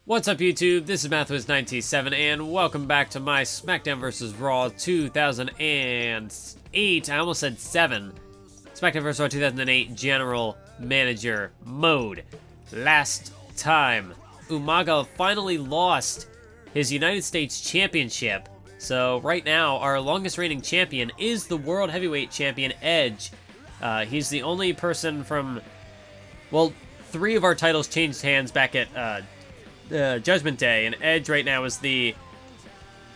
What's up, YouTube? This is Mathwiz97, and welcome back to my SmackDown vs. Raw 2008. I almost said 7. SmackDown vs. Raw 2008 General Manager Mode. Last time, Umaga finally lost his United States Championship. So right now, our longest reigning champion is the World Heavyweight Champion, Edge. He's the only person from, well, 3 of our titles changed hands back at Judgment Day, and Edge right now is the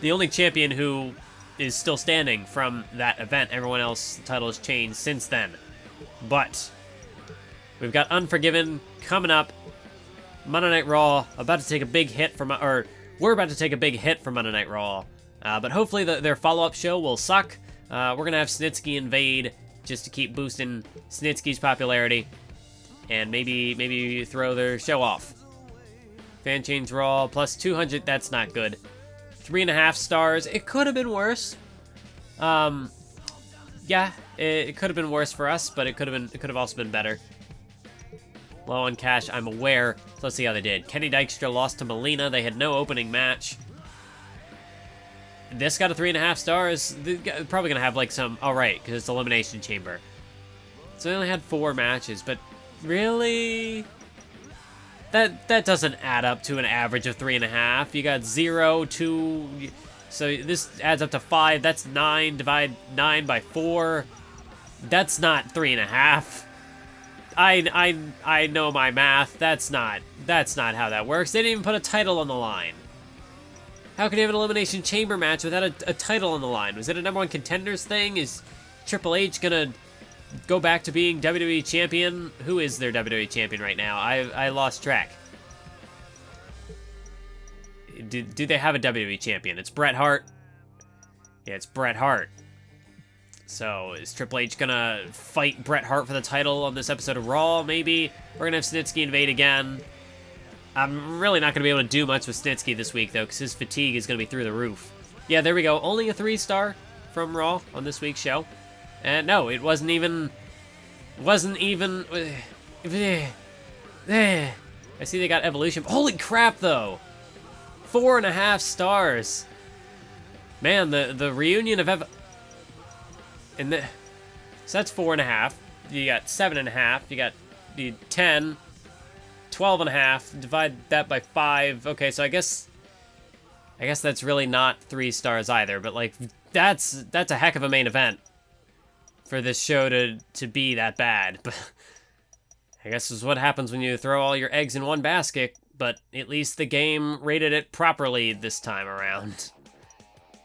only champion who is still standing from that event. Everyone else, the title has changed since then. But we've got Unforgiven coming up. Monday Night Raw about to take a big hit from, or we're about to take a big hit from Monday Night Raw. But hopefully their follow-up show will suck. We're gonna have Snitsky invade just to keep boosting Snitsky's popularity, and maybe throw their show off. Fan change Raw, plus 200, that's not good. 3.5 stars, it could have been worse. Yeah, it could have been worse for us, but it could have also been better. Low on cash, I'm aware. So let's see how they did. Kenny Dykstra lost to Melina, they had no opening match. This got a 3.5 stars. They're probably gonna have like some, alright, because it's Elimination Chamber. So they only had 4 matches, but really? That doesn't add up to an average of 3.5. You got 0, 2, so this adds up to 5. That's 9. Divide 9 by 4. That's not 3.5. I know my math. That's not how that works. They didn't even put a title on the line. How can you have an Elimination Chamber match without a title on the line? Was it a #1 contenders thing? Is Triple H gonna go back to being WWE Champion? Who is their WWE Champion right now? I lost track. Do they have a WWE Champion? It's Bret Hart. Yeah, it's Bret Hart. So is Triple H gonna fight Bret Hart for the title on this episode of Raw? Maybe. We're gonna have Snitsky invade again. I'm really not gonna be able to do much with Snitsky this week though, because his fatigue is gonna be through the roof. Yeah, there we go. Only a 3-star from Raw on this week's show. And no, it wasn't even. I see they got Evolution. Holy crap, though! 4.5 stars. Man, the reunion of so that's 4.5. You got 7.5. You got 10, 12.5. Divide that by 5. Okay, so I guess that's really not 3 stars either. But like, that's a heck of a main event for this show to be that bad. But I guess this is what happens when you throw all your eggs in one basket, but at least the game rated it properly this time around.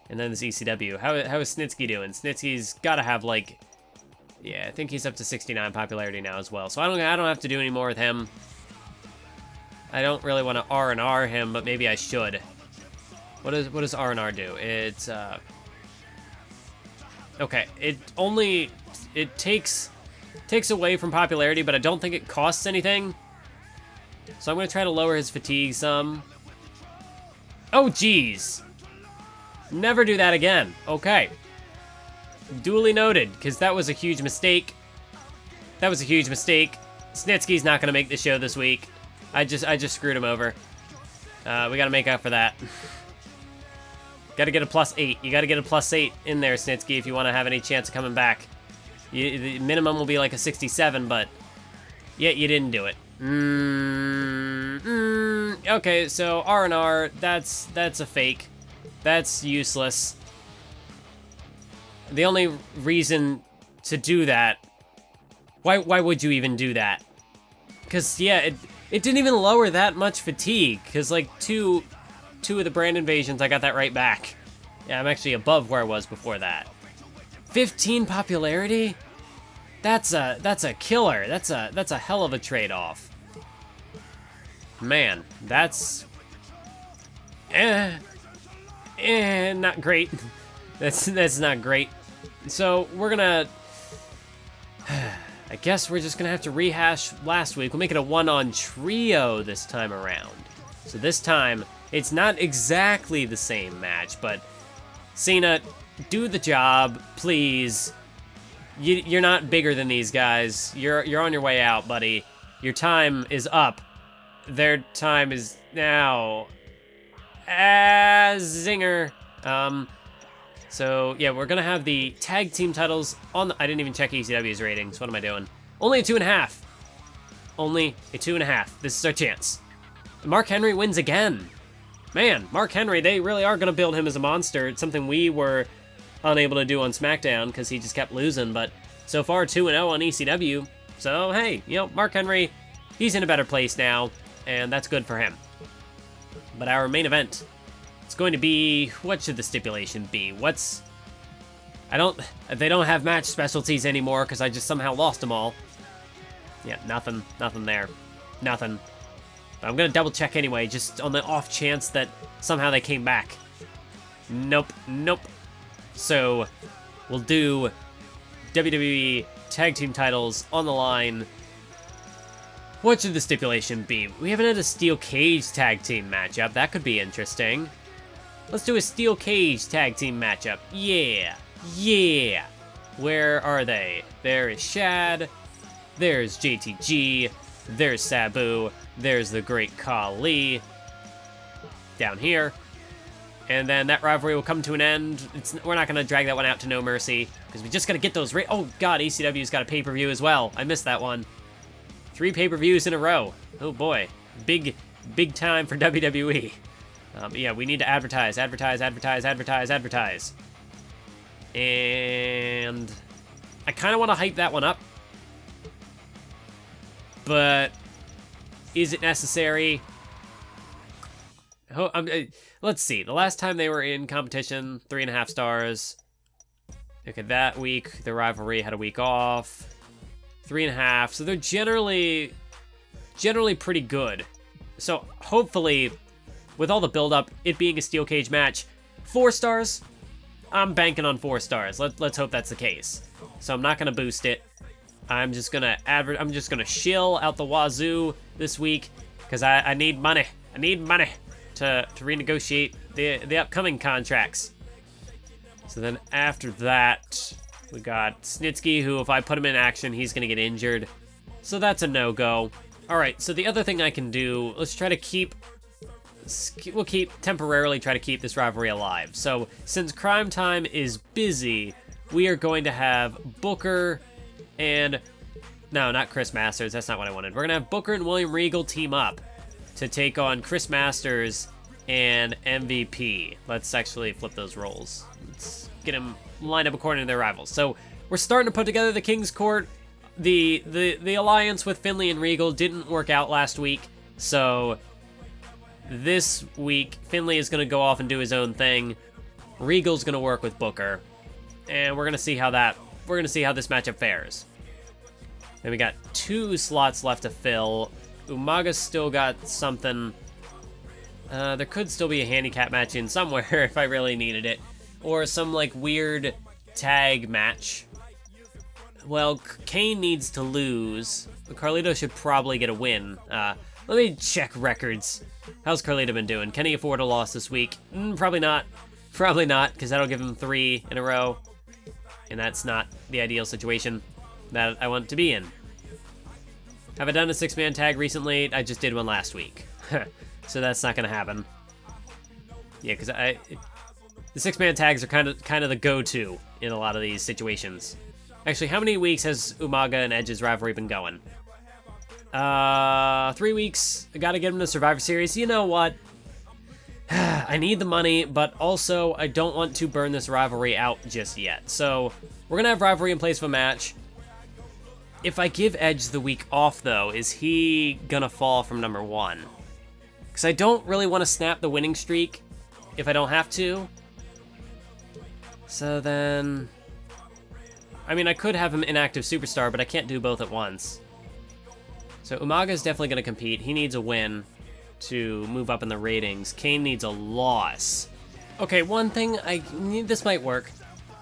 And then this ECW. How is Snitsky doing? Snitsky's gotta have like, yeah, I think he's up to 69 popularity now as well. So I don't have to do any more with him. I don't really want to R&R him, but maybe I should. What does R&R do? It's okay, it takes away from popularity, but I don't think it costs anything. So I'm going to try to lower his fatigue some. Oh, geez. Never do that again. Okay. Duly noted, because that was a huge mistake. That was a huge mistake. Snitsky's not going to make the show this week. I just screwed him over. We got to make up for that. Gotta get a +8. You gotta get a +8 in there, Snitsky, if you want to have any chance of coming back. The minimum will be like a 67, but yeah, you didn't do it. Okay, so R&R, that's a fake. That's useless. The only reason to do that, why would you even do that? Because yeah, it didn't even lower that much fatigue. Because like two of the brand invasions, I got that right back. Yeah, I'm actually above where I was before that. 15 popularity? That's a killer. That's a hell of a trade-off. Man, that's not great. That's not great. So we're gonna, I guess we're just gonna have to rehash last week. We'll make it a 1-on trio this time around. So this time, it's not exactly the same match, but Cena, do the job, please. You're not bigger than these guys. You're on your way out, buddy. Your time is up. their time is now. Zinger. So, yeah, we're gonna have the tag team titles on the... I didn't even check ECW's ratings. What am I doing? Only a 2.5. Only a 2.5. This is our chance. Mark Henry wins again. Man, Mark Henry, they really are gonna build him as a monster. It's something we were unable to do on SmackDown because he just kept losing, but so far 2-0 on ECW. So, hey, you know, Mark Henry, he's in a better place now, and that's good for him. But our main event, it's going to be, what should the stipulation be? They don't have match specialties anymore because I just somehow lost them all. Yeah, nothing there. Nothing. But I'm gonna double check anyway, just on the off chance that somehow they came back. Nope. So, we'll do WWE Tag Team Titles on the line. What should the stipulation be? We haven't had a steel cage tag team matchup. That could be interesting. Let's do a steel cage tag team matchup. Yeah. Where are they? There is Shad. There's JTG. There's Sabu. There's the great Khali. Down here. And then that rivalry will come to an end. We're not going to drag that one out to No Mercy, because we just got to get those... Oh, God, ECW's got a pay-per-view as well. I missed that one. 3 pay-per-views in a row. Oh, boy. Big time for WWE. Yeah, we need to advertise. And I kind of want to hype that one up. But is it necessary? Let's see. The last time they were in competition, 3.5 stars. Okay, that week, the rivalry had a week off. 3.5. So they're generally pretty good. So hopefully, with all the build-up, it being a steel cage match, 4 stars. I'm banking on 4 stars. Let's hope that's the case. So I'm not gonna boost it. I'm just gonna shill out the wazoo this week because I need money. I need money to renegotiate the upcoming contracts. So then after that, we got Snitsky, who if I put him in action, he's gonna get injured. So that's a no-go. All right, so the other thing I can do, we'll temporarily try to keep this rivalry alive. So since Cryme Tyme is busy, we are going to have Booker and... No, not Chris Masters. That's not what I wanted. We're going to have Booker and William Regal team up to take on Chris Masters and MVP. Let's actually flip those roles. Let's get them lined up according to their rivals. So we're starting to put together the King's Court. The alliance with Finlay and Regal didn't work out last week. So this week, Finlay is going to go off and do his own thing. Regal's going to work with Booker. And we're going to see how this matchup fares. Then we got 2 slots left to fill. Umaga's still got something. There could still be a handicap match in somewhere if I really needed it. Or some, like, weird tag match. Well, Kane needs to lose. Carlito should probably get a win. Let me check records. How's Carlito been doing? Can he afford a loss this week? Probably not. Probably not, because that'll give him 3 in a row. And that's not the ideal situation that I want to be in. Have I done a 6-man tag recently? I just did one last week. So that's not going to happen. Yeah, because the 6-man tags are kind of the go-to in a lot of these situations. Actually, how many weeks has Umaga and Edge's rivalry been going? 3 weeks. I got to get him to Survivor Series. You know what? I need the money, but also I don't want to burn this rivalry out just yet. So we're going to have rivalry in place of a match. If I give Edge the week off, though, is he going to fall from number 1? Because I don't really want to snap the winning streak if I don't have to. So then... I mean, I could have him inactive superstar, but I can't do both at once. So Umaga's definitely going to compete. He needs a win to move up in the ratings. Kane needs a loss. Okay, one thing, this might work.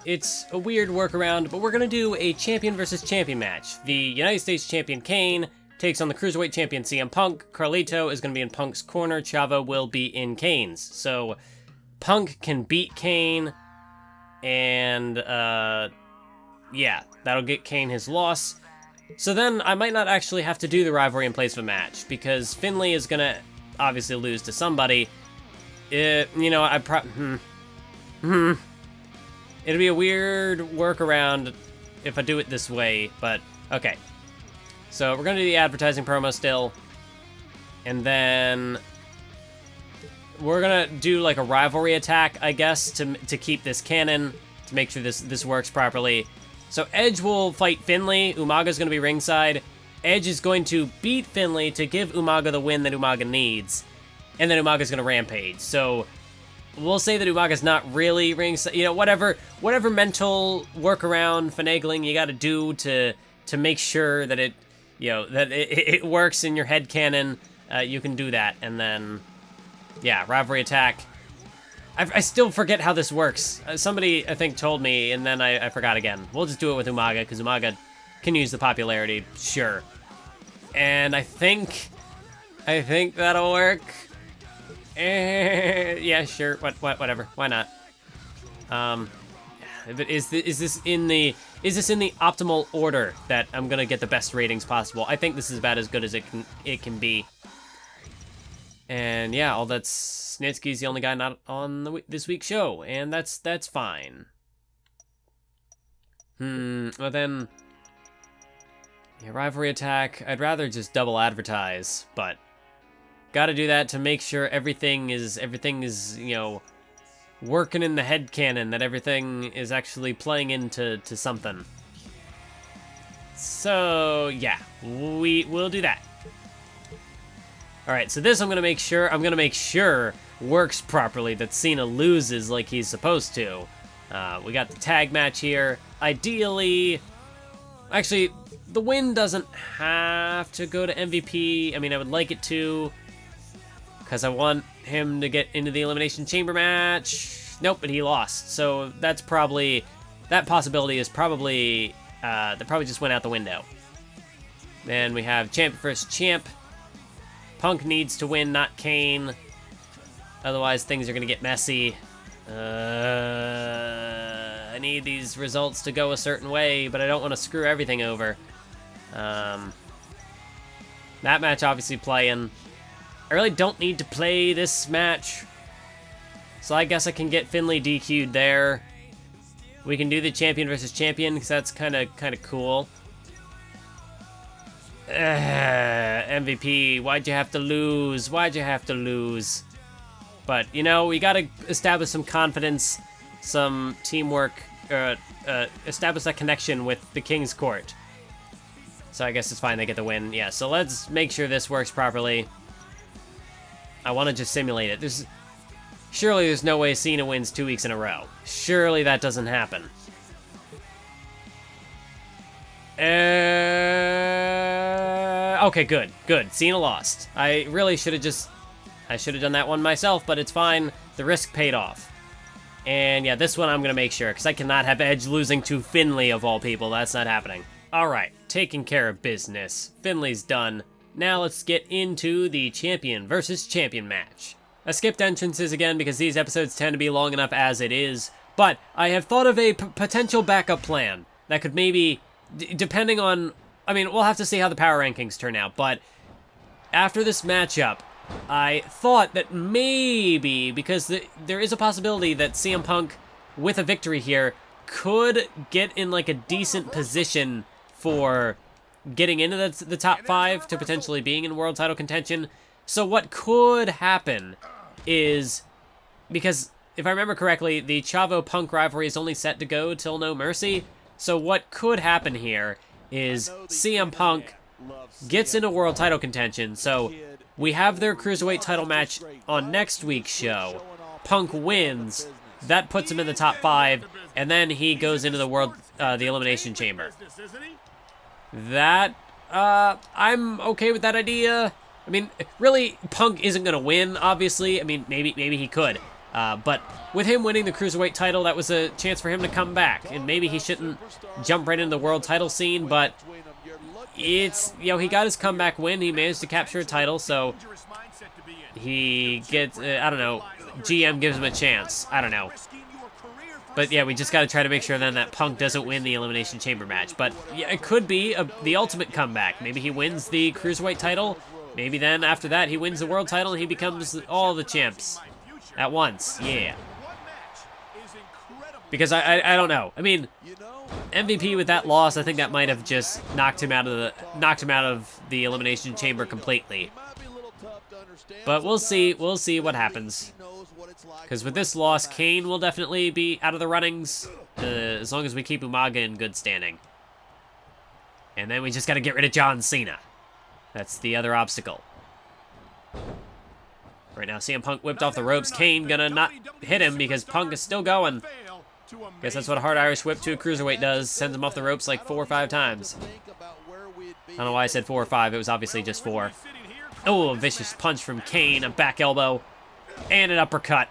It's a weird workaround, but we're going to do a champion versus champion match. The United States champion Kane takes on the Cruiserweight champion CM Punk. Carlito is going to be in Punk's corner. Chavo will be in Kane's. So Punk can beat Kane, and yeah, that'll get Kane his loss. So then I might not actually have to do the rivalry in place of a match, because Finlay is going to obviously lose to somebody. You know, it'll be a weird workaround if I do it this way, but okay. So we're going to do the advertising promo still, and then we're going to do like a rivalry attack, I guess, to keep this canon, to make sure this works properly. So Edge will fight Finlay. Umaga's going to be ringside. Edge is going to beat Finlay to give Umaga the win that Umaga needs, and then Umaga's going to rampage. So we'll say that Umaga's not really ringside. You know, whatever mental workaround, finagling you got to do to make sure that it works in your head canon, you can do that. And then, yeah, rivalry attack. I still forget how this works. Somebody, I think, told me, and then I forgot again. We'll just do it with Umaga, because Umaga can use the popularity, sure. And I think that'll work. Yeah, sure. Whatever. Why not? Is this in the optimal order that I'm gonna get the best ratings possible? I think this is about as good as it can be. And yeah, all that's Snitsky's the only guy not on this week's show, and that's fine. Well then, yeah, rivalry attack. I'd rather just double advertise, but got to do that to make sure everything is working in the head canon, that everything is actually playing into something. So yeah, we'll do that. All right, so this I'm gonna make sure works properly, that Cena loses like he's supposed to. We got the tag match here. Ideally, actually, the win doesn't have to go to MVP. I mean, I would like it to, because I want him to get into the Elimination Chamber match. Nope, but he lost. So that possibility is probably, that probably just went out the window. Then we have champ versus champ. Punk needs to win, not Kane. Otherwise, things are going to get messy. I need these results to go a certain way, but I don't want to screw everything over. That match obviously playing. I really don't need to play this match, so I guess I can get Finlay DQ'd there. We can do the champion versus champion, because that's kind of cool. MVP, why'd you have to lose? But, you know, we gotta establish some confidence, some teamwork, establish that connection with the King's Court. So I guess it's fine, they get the win. Yeah, so let's make sure this works properly. I want to just simulate it. Surely there's no way Cena wins 2 weeks in a row. Surely that doesn't happen. Okay, good. Cena lost. I really should have done that one myself, but it's fine. The risk paid off. And yeah, this one I'm going to make sure, because I cannot have Edge losing to Finlay of all people. That's not happening. Alright, taking care of business. Finlay's done. Now let's get into the champion versus champion match. I skipped entrances again because these episodes tend to be long enough as it is, but I have thought of a potential backup plan that could maybe, depending on, I mean, we'll have to see how the power rankings turn out, but after this matchup, I thought that maybe, because there is a possibility that CM Punk, with a victory here, could get in like a decent position for getting into the top 5 to potentially being in world title contention. So what could happen is, because if I remember correctly, the Chavo Punk rivalry is only set to go till No Mercy. So what could happen here is CM Punk gets into world title contention. So we have their Cruiserweight title match on next week's show. Punk wins. That puts him in the top 5, and then he goes into the Elimination Chamber. That, I'm okay with that idea. I mean, really, Punk isn't going to win, obviously. I mean, maybe he could. But with him winning the Cruiserweight title, that was a chance for him to come back. And maybe he shouldn't jump right into the world title scene, but it's, you know, he got his comeback win. He managed to capture a title, so he gets, I don't know, GM gives him a chance. I don't know. But yeah, we just got to try to make sure then that Punk doesn't win the Elimination Chamber match. But yeah, it could be the ultimate comeback. Maybe he wins the Cruiserweight title. Maybe then after that he wins the World title and he becomes all the champs at once. Yeah. Because I don't know. I mean, MVP with that loss, I think that might have just knocked him out of the Elimination Chamber completely. But we'll see. We'll see what happens. Because with this loss, Kane will definitely be out of the runnings, as long as we keep Umaga in good standing. And then we just got to get rid of John Cena. That's the other obstacle. Right now, CM Punk whipped off the ropes. Kane gonna not hit him because Punk is still going. Guess that's what a hard Irish whip to a cruiserweight does. Sends him off the ropes like 4 or 5 times. I don't know why I said 4 or 5. It was obviously just 4. Oh, a vicious punch from Kane. A back elbow. And an uppercut.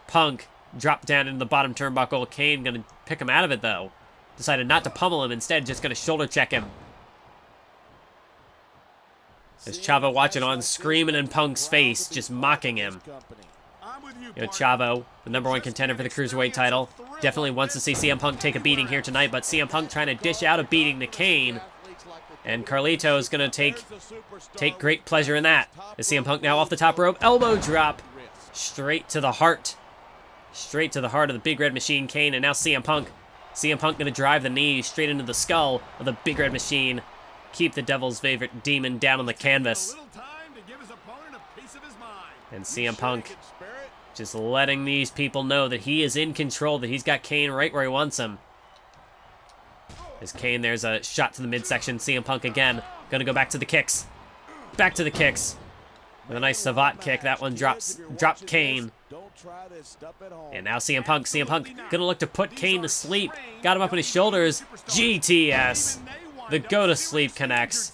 Punk dropped down into the bottom turnbuckle. Kane gonna pick him out of it, though. Decided not to pummel him. Instead, just gonna shoulder check him. There's Chavo watching on, screaming in Punk's face, just mocking him. You know, Chavo, the #1 contender for the Cruiserweight title, definitely wants to see CM Punk take a beating here tonight, but CM Punk trying to dish out a beating to Kane. And Carlito is going to take great pleasure in that. Is CM Punk now off the top rope? Elbow drop. Straight to the heart. Straight to the heart of the Big Red Machine, Kane, and now CM Punk. CM Punk going to drive the knee straight into the skull of the Big Red Machine. Keep the Devil's favorite demon down on the canvas. And CM Punk just letting these people know that he is in control, that he's got Kane right where he wants him. As Kane, there's a shot to the midsection. CM Punk again. Gonna go back to the kicks. Back to the kicks. With a nice savate kick. That one dropped Kane. And now CM Punk. CM Punk gonna look to put Kane to sleep. Got him up on his shoulders. GTS. The go to sleep connects.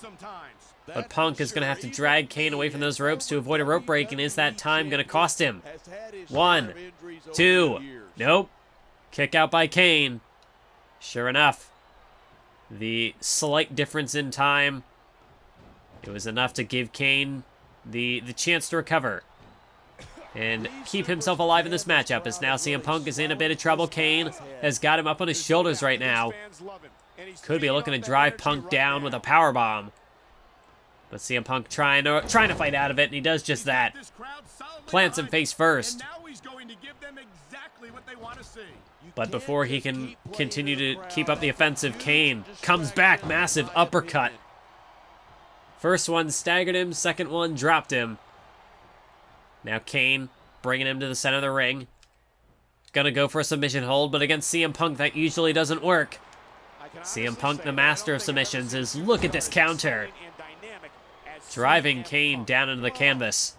But Punk is going to have to drag Kane away from those ropes to avoid a rope break, and is that time going to cost him? 1, 2, nope. Kick out by Kane. Sure enough, the slight difference in time, it was enough to give Kane the chance to recover and keep himself alive in this matchup, as now CM Punk is in a bit of trouble. Kane has got him up on his shoulders right now. Could be looking to drive Punk down with a powerbomb. But CM Punk trying to fight out of it, and he does just that. Plants him face first. But before he can continue to keep up the offensive, Kane comes back, massive uppercut. First one staggered him, second one dropped him. Now Kane bringing him to the center of the ring. Gonna go for a submission hold, but against CM Punk that usually doesn't work. CM Punk, the master of submissions, is look at this counter. Driving Kane down into the canvas.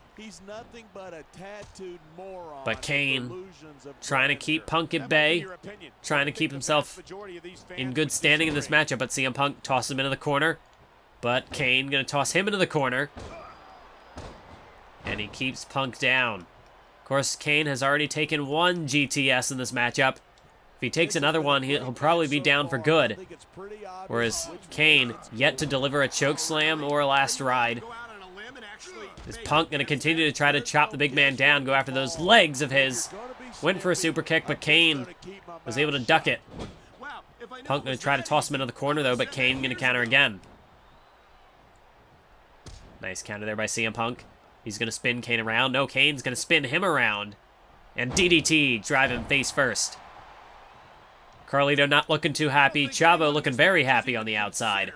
But Kane trying to keep Punk at bay. Trying to keep himself in good standing in this matchup. But CM Punk tosses him into the corner. But Kane going to toss him into the corner. And he keeps Punk down. Of course, Kane has already taken 1 GTS in this matchup. If he takes another one, he'll probably be down for good. Whereas Kane, yet to deliver a choke slam or a last ride. Is Punk going to continue to try to chop the big man down, go after those legs of his? Went for a super kick, but Kane was able to duck it. Punk going to try to toss him into the corner, though, but Kane going to counter again. Nice counter there by CM Punk. He's going to spin Kane around. No, Kane's going to spin him around. And DDT, drive him face first. Carlito not looking too happy. Chavo looking very happy on the outside.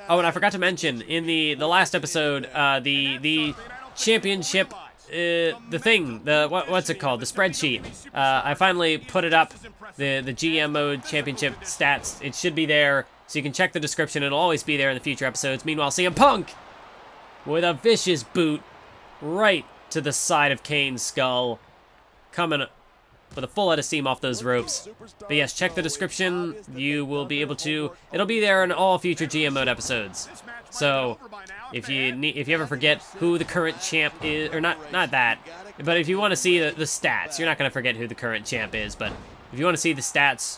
Oh, and I forgot to mention, in the last episode, the championship, the thing, what's it called? The spreadsheet. I finally put it up, the GM mode championship stats. It should be there, so you can check the description. It'll always be there in the future episodes. Meanwhile, CM Punk with a vicious boot right to the side of Kane's skull. Coming with a full head of steam off those ropes. But yes, check the description. You will be able to... It'll be there in all future GM Mode episodes. So, if you ever forget who the current champ is... Or not that. But if you want to see the stats, you're not going to forget who the current champ is. But if you want to see the stats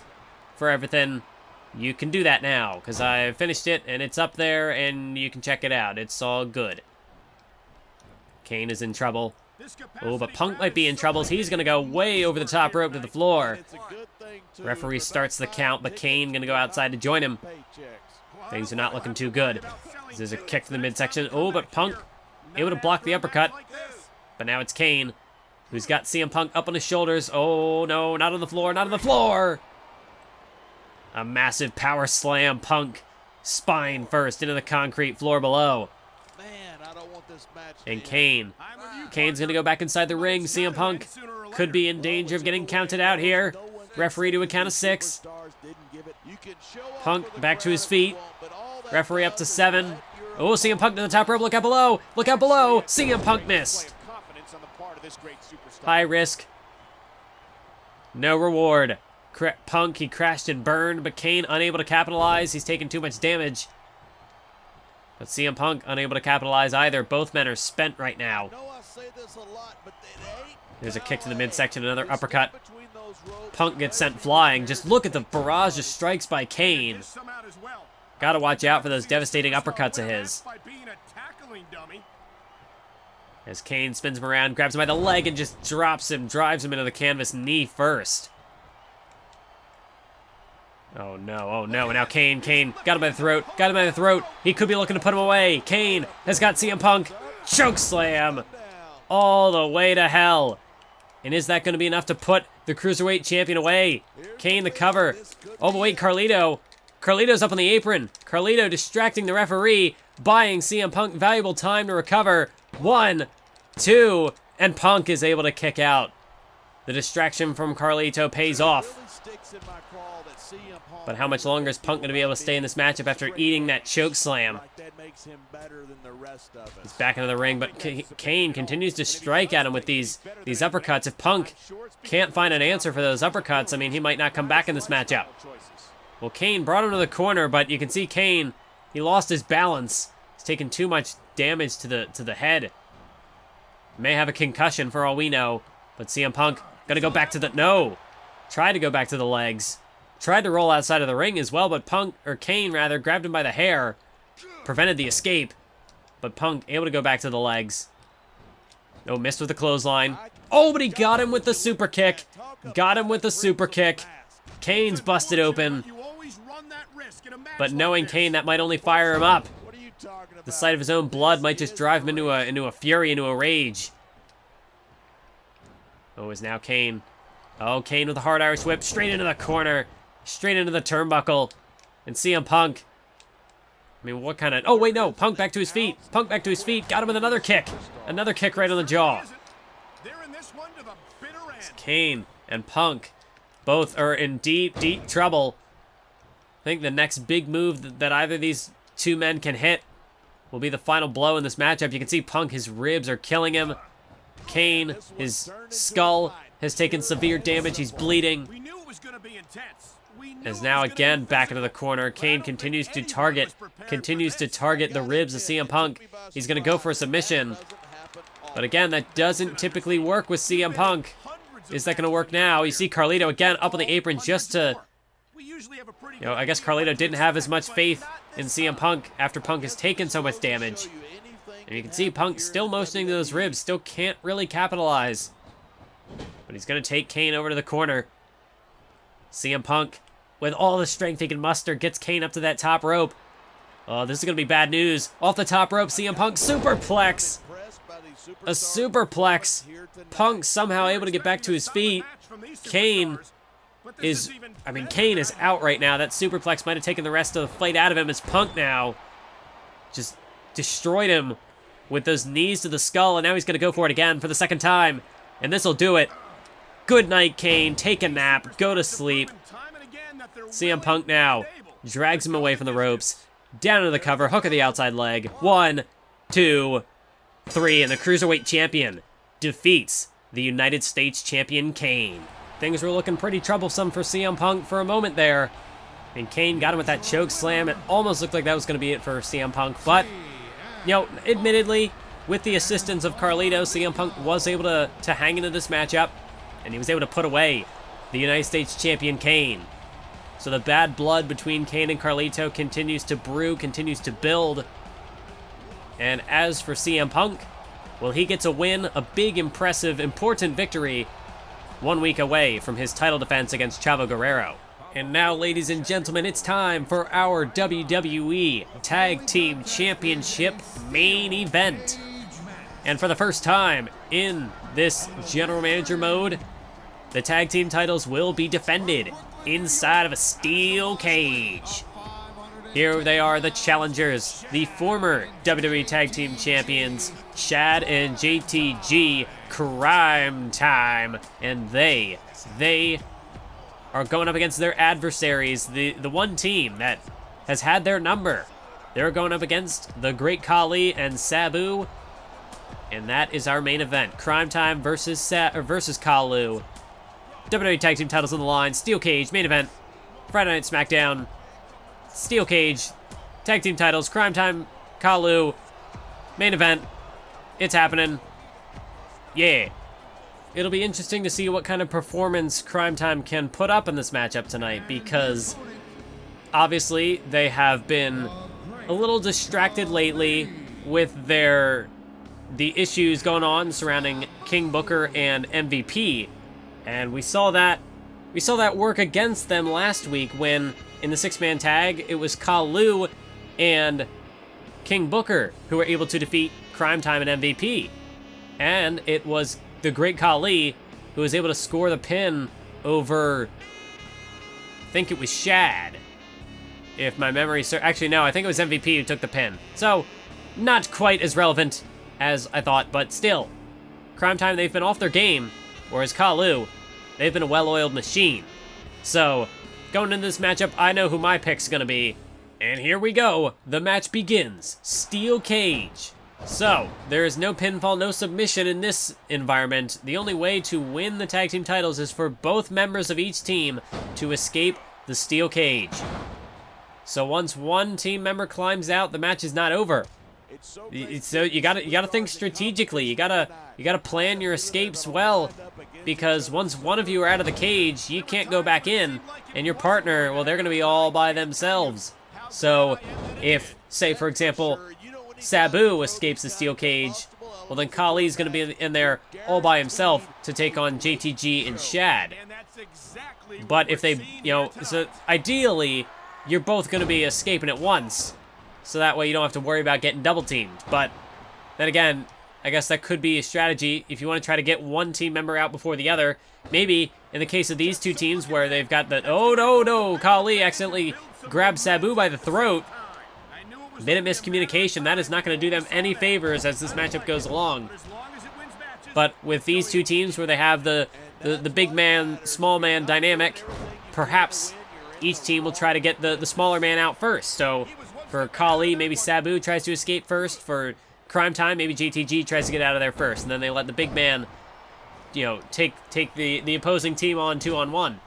for everything, you can do that now. Because I finished it, and it's up there, and you can check it out. It's all good. Kane is in trouble. Oh, but Punk might be in trouble. He's going to go way over the top rope to the floor. Referee starts the count, but Kane going to go outside to join him. Things are not looking too good. There's a kick to the midsection. Oh, but Punk able to block the uppercut. But now it's Kane, who's got CM Punk up on his shoulders. Oh, no, not on the floor, not on the floor. A massive power slam. Punk spine first into the concrete floor below. And Kane's going to go back inside the ring. CM Punk could be in danger of getting counted out here. Referee to a count of 6. Punk back to his feet. Referee up to 7. Oh, CM Punk to the top rope. Look out below. Look out below. CM Punk missed. High risk. No reward. Punk, he crashed and burned, but Kane unable to capitalize. He's taken too much damage. But CM Punk unable to capitalize either. Both men are spent right now. There's a kick to the midsection, another uppercut. Punk gets sent flying. Just look at the barrage of strikes by Kane. Gotta watch out for those devastating uppercuts of his. As Kane spins him around, grabs him by the leg, and just drops him, drives him into the canvas knee first. Oh no, now Kane got him by the throat, He could be looking to put him away. Kane has got CM Punk. Choke slam all the way to hell. And is that going to be enough to put the Cruiserweight Champion away? Kane the cover. Oh, but wait, Carlito's up on the apron. Carlito distracting the referee, buying CM Punk valuable time to recover. 1, 2, and Punk is able to kick out. The distraction from Carlito pays off. But how much longer is Punk going to be able to stay in this matchup after eating that choke slam? He's back into the ring, but Kane continues to strike at him with these uppercuts. If Punk can't find an answer for those uppercuts, I mean, he might not come back in this matchup. Well, Kane brought him to the corner, but you can see Kane, he lost his balance. He's taken too much damage to the head. May have a concussion for all we know, but CM Punk gonna go back to the... No! Tried to go back to the legs. Tried to roll outside of the ring as well, but Kane grabbed him by the hair. Prevented the escape. But Punk able to go back to the legs. No, missed with the clothesline. Oh, but he got him with the super kick. Kane's busted open. But knowing Kane, that might only fire him up. The sight of his own blood might just drive him into a fury, into a rage. Oh, is now Kane. Oh, Kane with a hard Irish whip straight into the corner. Straight into the turnbuckle. And CM Punk. I mean, what kind of... Oh, wait, no. Punk back to his feet. Got him with another kick. Another kick right on the jaw. It's Kane and Punk both are in deep, deep trouble. I think the next big move that either of these two men can hit will be the final blow in this matchup. You can see Punk, his ribs are killing him. Kane, his skull has taken severe damage. He's bleeding. As now again back into the corner. Kane continues to target the ribs of CM Punk. He's going to go for a submission. But again, that doesn't typically work with CM Punk. Is that going to work now? You see Carlito again up on the apron just to... I guess Carlito didn't have as much faith in CM Punk after Punk has taken so much damage. And you can see Punk still motioning to those ribs, still can't really capitalize. But he's going to take Kane over to the corner. CM Punk, with all the strength he can muster, gets Kane up to that top rope. Oh, this is going to be bad news. Off the top rope, CM Punk superplex. A superplex. Punk somehow able to get back to his feet. Kane is out right now. That superplex might have taken the rest of the fight out of him as Punk now just destroyed him with those knees to the skull, and now he's going to go for it again for the second time. And this will do it. Good night, Kane. Take a nap. Go to sleep. CM Punk now drags him away from the ropes. Down into the cover. Hook of the outside leg. 1, 2, 3. And the Cruiserweight Champion defeats the United States Champion, Kane. Things were looking pretty troublesome for CM Punk for a moment there. And Kane got him with that choke slam. It almost looked like that was going to be it for CM Punk. But, admittedly, with the assistance of Carlito, CM Punk was able to hang into this matchup. And he was able to put away the United States Champion, Kane. So the bad blood between Kane and Carlito continues to brew, continues to build. And as for CM Punk, Will he get a win? A big, impressive, important victory 1 week away from his title defense against Chavo Guerrero. And now, ladies and gentlemen, it's time for our WWE Tag Team Championship main event. And for the first time in this General Manager mode, the Tag Team titles will be defended inside of a steel cage. Here they are, the challengers, the former WWE Tag Team Champions, Shad and JTG, Cryme Tyme, and they are going up against their adversaries, the one team that has had their number. They're going up against the Great Khali and Sabu, and that is our main event. Cryme Tyme versus Khalu. WWE Tag Team titles on the line, steel cage, main event, Friday Night SmackDown, steel cage, Tag Team titles, Cryme Tyme, Khalu, main event. It's happening. Yeah. It'll be interesting to see what kind of performance Cryme Tyme can put up in this matchup tonight, because obviously they have been a little distracted lately with the issues going on surrounding King Booker and MVP. And we saw that work against them last week when in the 6-man tag it was Khalu and King Booker who were able to defeat Cryme Tyme and MVP. And it was the Great Khali who was able to score the pin over, I think it was Shad. If my memory serves, actually no, I think it was MVP who took the pin. So, not quite as relevant as I thought, but still. Cryme Tyme, they've been off their game, whereas Khalu, they've been a well-oiled machine. So, going into this matchup, I know who my pick's gonna be. And here we go. The match begins. Steel cage. So, there is no pinfall, no submission in this environment. The only way to win the tag team titles is for both members of each team to escape the steel cage. So once one team member climbs out, the match is not over. So you gotta think strategically. You gotta plan your escapes well, because once one of you are out of the cage, you can't go back in, and your partner, well, they're gonna be all by themselves. So if, say for example, Sabu escapes the steel cage, well then Khali's gonna be in there all by himself to take on JTG and Shad. But if they, so ideally, you're both gonna be escaping at once, so that way you don't have to worry about getting double teamed. But then again, I guess that could be a strategy if you want to try to get one team member out before the other. Maybe in the case of these two teams where they've got the, oh no, Khali accidentally grabbed Sabu by the throat. Bit of miscommunication. That is not going to do them any favors as this matchup goes along. But with these two teams where they have the big man, small man dynamic, perhaps each team will try to get the smaller man out first. So for Khali, maybe Sabu tries to escape first. For Cryme Tyme, maybe JTG tries to get out of there first. And then they let the big man, take the opposing team on 2-on-1.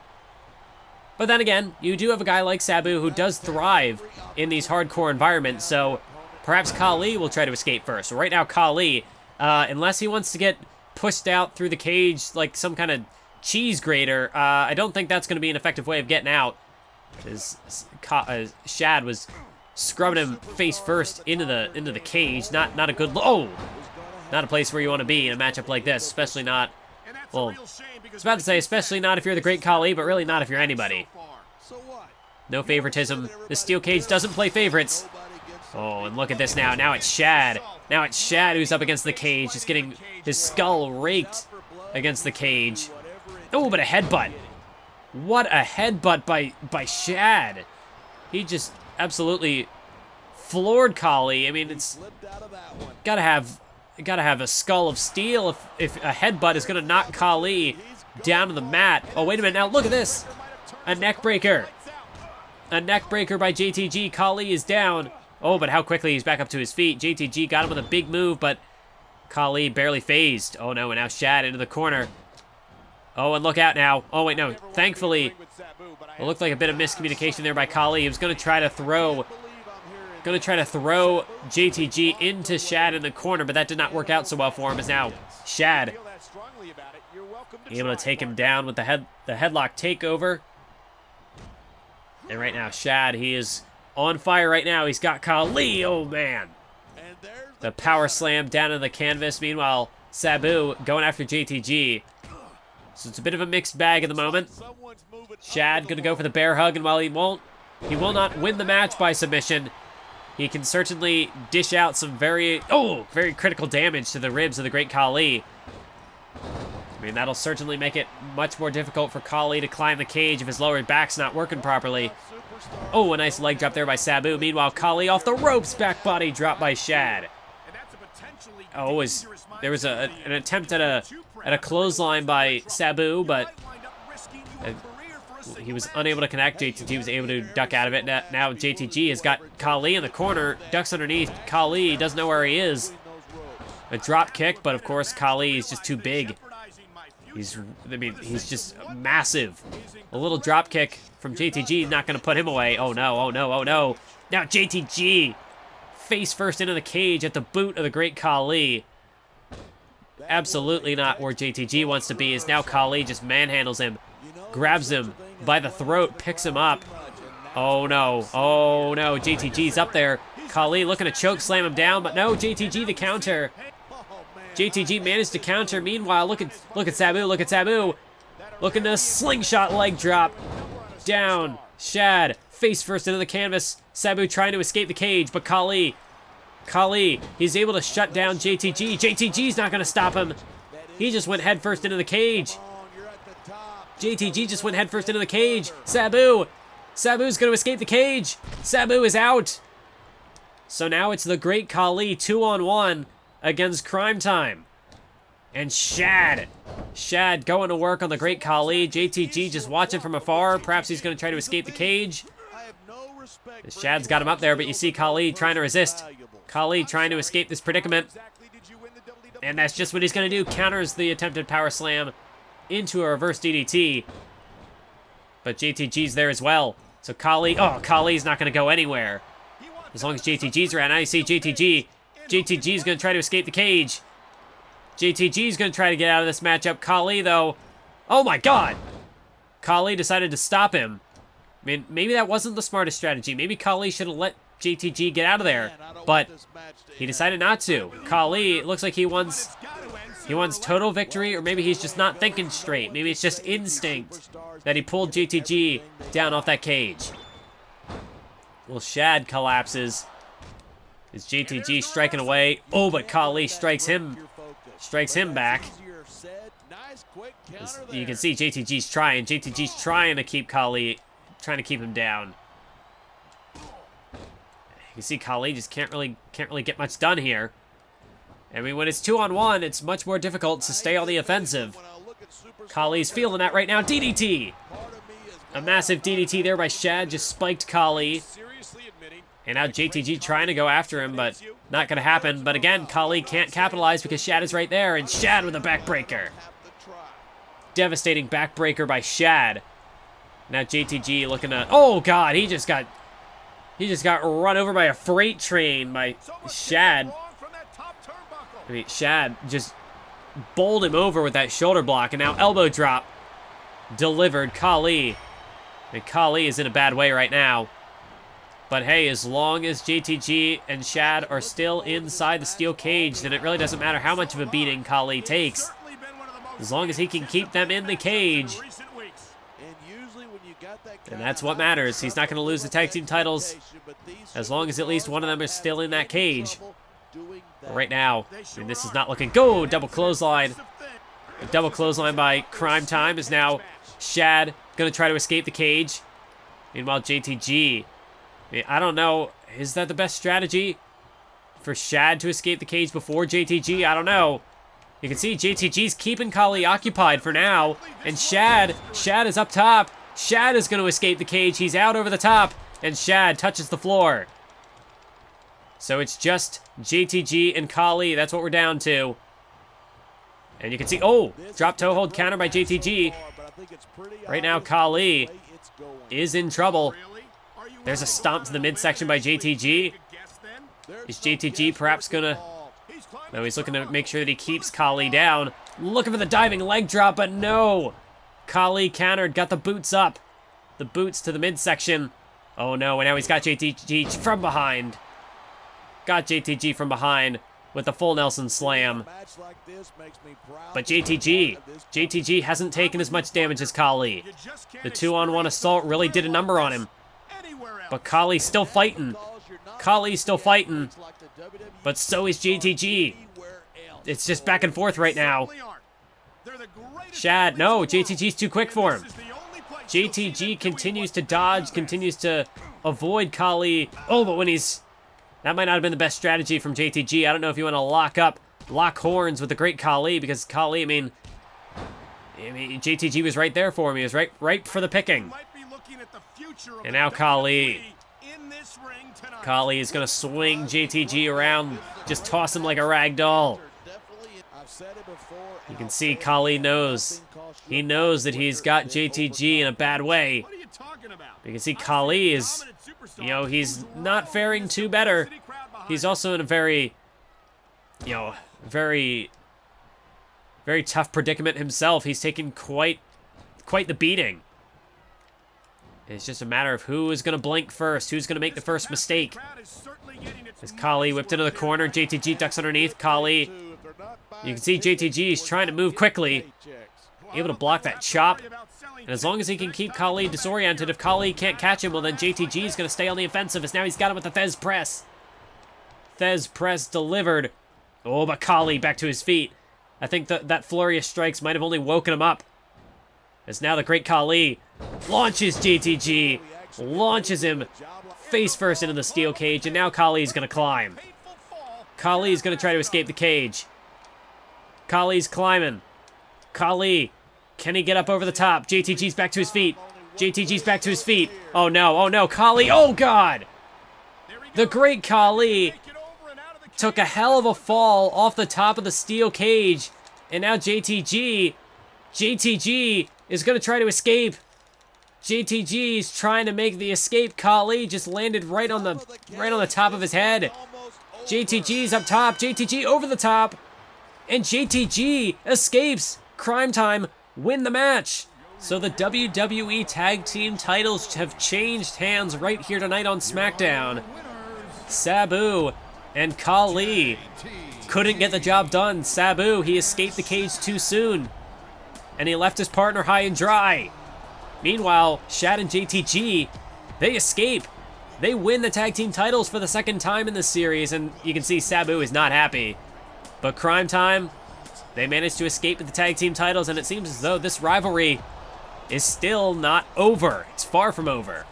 But then again, you do have a guy like Sabu who does thrive in these hardcore environments, so perhaps Khali will try to escape first. Right now, Khali, unless he wants to get pushed out through the cage like some kind of cheese grater, I don't think that's going to be an effective way of getting out. Shad was scrubbing him face first into the cage. Not a good, not a place where you want to be in a matchup like this, especially not. Well, I was about to say, especially not if you're the Great Khali, but really not if you're anybody. No favoritism. The steel cage doesn't play favorites. Oh, and look at this now. Now it's Shad. Now it's Shad who's up against the cage, just getting his skull raked against the cage. Oh, but a headbutt. What a headbutt by Shad. He just absolutely floored Khali. I mean, it's gotta have a skull of steel if a headbutt is gonna knock Khali down to the mat. Oh, wait a minute now, look at this. A neck breaker. A neck breaker by JTG. Khali is down. Oh, but how quickly he's back up to his feet. JTG got him with a big move, but Khali barely phased. Oh no, and now Shad into the corner. Oh, and look out now. Oh wait, no, thankfully, it looked like a bit of miscommunication there by Khali. He was gonna try to throw JTG into Shad in the corner, but that did not work out so well for him, as now Shad able to take him down with the headlock takeover. And right now, Shad, he is on fire right now. He's got Khali. Oh, man. The power slam down on the canvas. Meanwhile, Sabu going after JTG. So it's a bit of a mixed bag at the moment. Shad gonna go for the bear hug, and while he will not win the match by submission, he can certainly dish out some very critical damage to the ribs of the great Khali. I mean, that'll certainly make it much more difficult for Khali to climb the cage if his lower back's not working properly. Oh, a nice leg drop there by Sabu. Meanwhile, Khali off the ropes, back body drop by Shad. Oh, there was an attempt at a clothesline by Sabu, but he was unable to connect. JTG was able to duck out of it. Now JTG has got Khali in the corner, ducks underneath. Khali doesn't know where he is. A drop kick, but of course Khali is just too big. He's just massive. A little drop kick from JTG is not going to put him away. Oh no, oh no, oh no. Now JTG face first into the cage at the boot of the great Khali. Absolutely not where JTG wants to be, as now Khali just manhandles him, grabs him by the throat, picks him up. Oh no, JTG's up there. Khali looking to choke slam him down, but no, JTG the counter. JTG managed to counter. Meanwhile, look at Sabu, looking to slingshot leg drop. Down, Shad, face first into the canvas. Sabu trying to escape the cage, but Khali, he's able to shut down JTG. JTG's not going to stop him. He just went headfirst into the cage. JTG just went headfirst into the cage. Sabu's going to escape the cage. Sabu is out. So now it's the great Khali 2-on-1 against Cryme Tyme. And Shad going to work on the great Khali. JTG just watching from afar. Perhaps he's going to try to escape the cage. Shad's got him up there, but you see Khali trying to resist. Khali trying to escape this predicament. And that's just what he's going to do. Counters the attempted power slam into a reverse DDT. But JTG's there as well. So Khali's not going to go anywhere as long as JTG's around. Now you see JTG's going to try to escape the cage. JTG's going to try to get out of this matchup. Khali, though, oh my god! Khali decided to stop him. I mean, maybe that wasn't the smartest strategy. Maybe Khali should have let JTG get out of there, but he decided not to. Khali, it looks like he wants total victory, or maybe he's just not thinking straight. Maybe it's just instinct that he pulled JTG down off that cage. Well, Shad collapses. Is JTG striking away? Oh, but Khali strikes him back. You can see JTG's trying. JTG's trying to keep Khali, trying to keep him down. You see Khali just can't really get much done here. I mean, when it's 2-on-1, it's much more difficult to stay on the offensive. Khali's feeling that right now. DDT! A massive DDT there by Shad, just spiked Khali. And now JTG trying to go after him, but not going to happen. But again, Khali can't capitalize because Shad is right there, and Shad with a backbreaker. Devastating backbreaker by Shad. Now JTG looking to... Oh god, he just got run over by a freight train by Shad. I mean, Shad just bowled him over with that shoulder block, and now elbow drop delivered. Khali. And Khali is in a bad way right now. But hey, as long as JTG and Shad are still inside the steel cage, then it really doesn't matter how much of a beating Khali takes. As long as he can keep them in the cage. And that's what matters. He's not going to lose the tag team titles as long as at least one of them is still in that cage. But right now, I mean, this is not looking good. Double clothesline. A double clothesline by Cryme Tyme is now Shad going to try to escape the cage. Meanwhile, JTG... I mean, I don't know. Is that the best strategy for Shad to escape the cage before JTG? I don't know. You can see JTG's keeping Khali occupied for now. And Shad is up top. Shad is going to escape the cage. He's out over the top. And Shad touches the floor. So it's just JTG and Khali. That's what we're down to. And you can see, oh, drop toe hold counter by JTG. Right now, Khali is in trouble. There's a stomp to the midsection by JTG. Is JTG perhaps gonna... No, he's looking to make sure that he keeps Khali down. Looking for the diving leg drop, but no! Khali countered, got the boots up. The boots to the midsection. Oh no, and now he's got JTG from behind. Got JTG from behind. with the full Nelson Slam. But JTG hasn't taken as much damage as Khali. The 2-on-1 assault really did a number on him. But Khali's still fighting. Khali's still fighting. But so is JTG. It's just back and forth right now. Shad, no, JTG's too quick for him. JTG continues to dodge, continues to avoid Khali. Oh, but when he's... That might not have been the best strategy from JTG. I don't know if you want to lock horns with the great Khali, because Khali, I mean, JTG was right there for him. He was right for the picking. And now Khali is going to swing JTG around, just toss him like a rag doll. You can see Khali knows. He knows that he's got JTG in a bad way. You can see Khali is, you know, he's not faring too better. He's also in a very, you know, very tough predicament himself. He's taken quite the beating. It's just a matter of who is going to blink first, who's going to make the first mistake. As Khali whipped into the corner, JTG ducks underneath. Khali, you can see JTG is trying to move quickly, able to block that chop. And as long as he can keep Khali disoriented, if Khali can't catch him, well then JTG is going to stay on the offensive, as now he's got him with the Thez press. Thez press delivered. Oh, but Khali back to his feet. I think that flurry of strikes might have only woken him up. As now the great Khali launches JTG, launches him face first into the steel cage, and now Khali's going to climb. Khali's going to try to escape the cage. Khali's climbing. Khali, can he get up over the top? JTG's back to his feet. JTG's back to his feet. Oh no, Khali, oh God! The great Khali took a hell of a fall off the top of the steel cage, and now JTG is going to try to escape. JTG's trying to make the escape. Khali just landed right on the top of his head. JTG's up top. JTG over the top. And JTG escapes. Cryme Tyme win the match. So the WWE Tag Team Titles have changed hands right here tonight on SmackDown. Sabu and Khali couldn't get the job done. Sabu, he escaped the cage too soon, and he left his partner high and dry. Meanwhile, Shad and JTG, they escape. They win the tag team titles for the second time in this series, and you can see Sabu is not happy. But Cryme Tyme, they managed to escape with the tag team titles, and it seems as though this rivalry is still not over. It's far from over.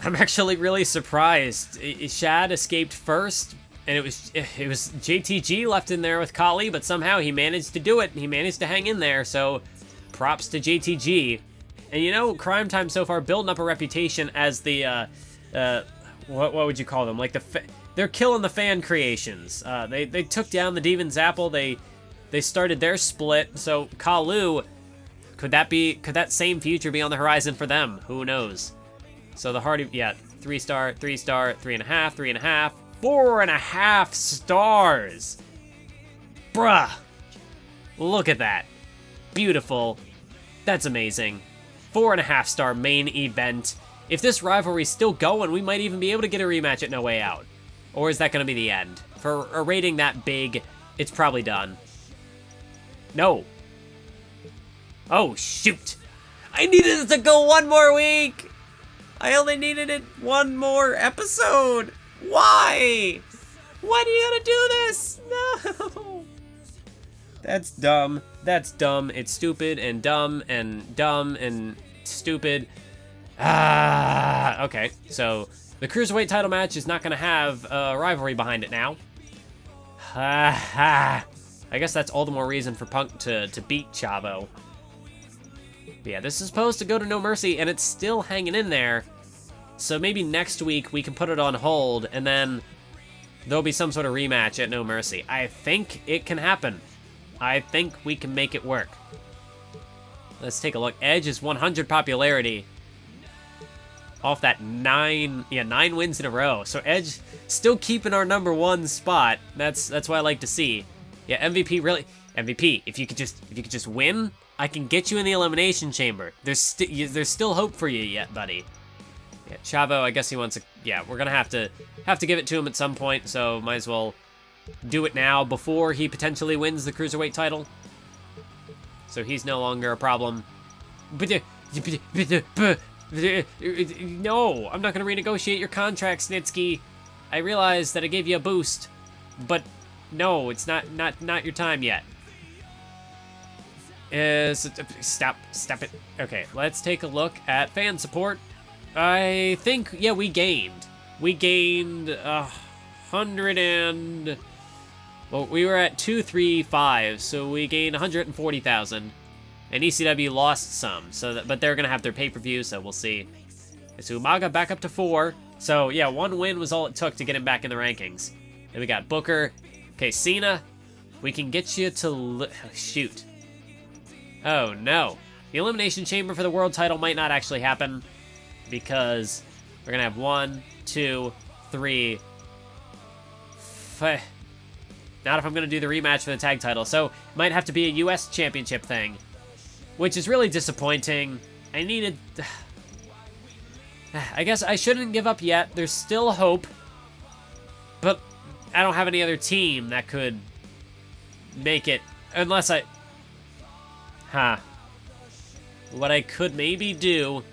I'm actually really surprised. Shad escaped first, and it was JTG left in there with Khali, but somehow he managed to do it. He managed to hang in there, so props to JTG. And you know, Cryme Tyme so far building up a reputation as the, what would you call them? Like they're killing the fan creations. They took down the Demon's Apple. They started their split. So Khalu, could that same future be on the horizon for them? Who knows? So the Hardy, yeah, 3-star, 3-star, 3.5, 3.5, 4.5 stars. Bruh, look at that. Beautiful. That's amazing. 4.5-star main event. If this rivalry's still going, we might even be able to get a rematch at No Way Out. Or is that going to be the end? For a rating that big, it's probably done. No. Oh, shoot. I needed it to go one more week. I only needed it one more episode. Why? Why do you gotta do this? No. That's dumb. That's dumb. It's stupid and dumb and stupid. Okay. So the Cruiserweight title match is not going to have a rivalry behind it now. I guess that's all the more reason for Punk to beat Chavo. But yeah, this is supposed to go to No Mercy, and it's still hanging in there. So maybe next week we can put it on hold, and then there'll be some sort of rematch at No Mercy. I think it can happen. I think we can make it work. Let's take a look. Edge is 100 popularity off that 9 wins in a row. So Edge still keeping our #1 spot. That's what I like to see. Yeah, MVP really. MVP, if you could just win, I can get you in the Elimination Chamber. There's still hope for you yet, buddy. Yeah, Chavo, I guess he wants a. Yeah, we're gonna have to give it to him at some point. So might as well do it now before he potentially wins the Cruiserweight title. So he's no longer a problem. No, I'm not going to renegotiate your contract, Snitsky. I realize that I gave you a boost, but no, it's not your time yet. Stop it. Okay, let's take a look at fan support. I think, yeah, we gained 100 and... Well, we were at 235, so we gained 140,000. And ECW lost some, but they're gonna have their pay-per-view, so we'll see. So Umaga back up to 4. So yeah, 1 win was all it took to get him back in the rankings. Then we got Booker. Okay, Cena. We can get you to shoot. Oh no, the Elimination Chamber for the world title might not actually happen because we're gonna have 1, 2, 3. Not if I'm gonna do the rematch for the tag title. So it might have to be a US Championship thing, which is really disappointing. I needed... I guess I shouldn't give up yet. There's still hope. But I don't have any other team that could make it. Unless I... What I could maybe do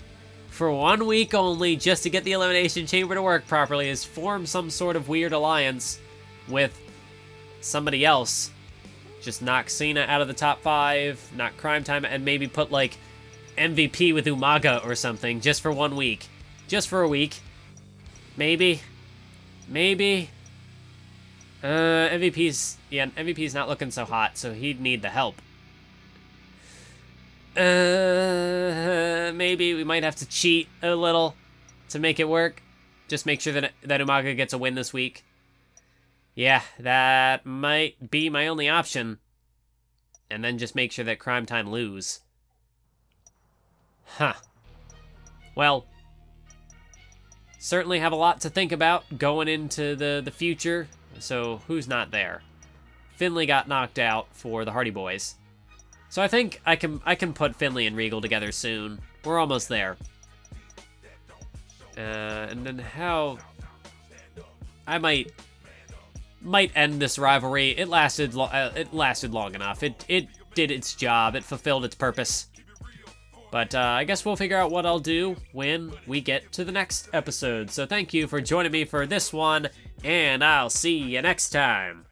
for 1 week only, just to get the Elimination Chamber to work properly, is form some sort of weird alliance with somebody else. Just knock Cena out of the top 5, knock Cryme Tyme, and maybe put, like, MVP with Umaga or something, just for 1 week. Just for a week. Maybe. MVP's not looking so hot, so he'd need the help. Maybe we might have to cheat a little to make it work. Just make sure that Umaga gets a win this week. Yeah, that might be my only option. And then just make sure that Cryme Tyme lose. Well, certainly have a lot to think about going into the future. So who's not there? Finlay got knocked out for the Hardy Boys. So I think I can put Finlay and Regal together soon. We're almost there. And then how I might end this rivalry. It lasted long enough. It did its job. It fulfilled its purpose. But I guess we'll figure out what I'll do when we get to the next episode. So thank you for joining me for this one, and I'll see you next time.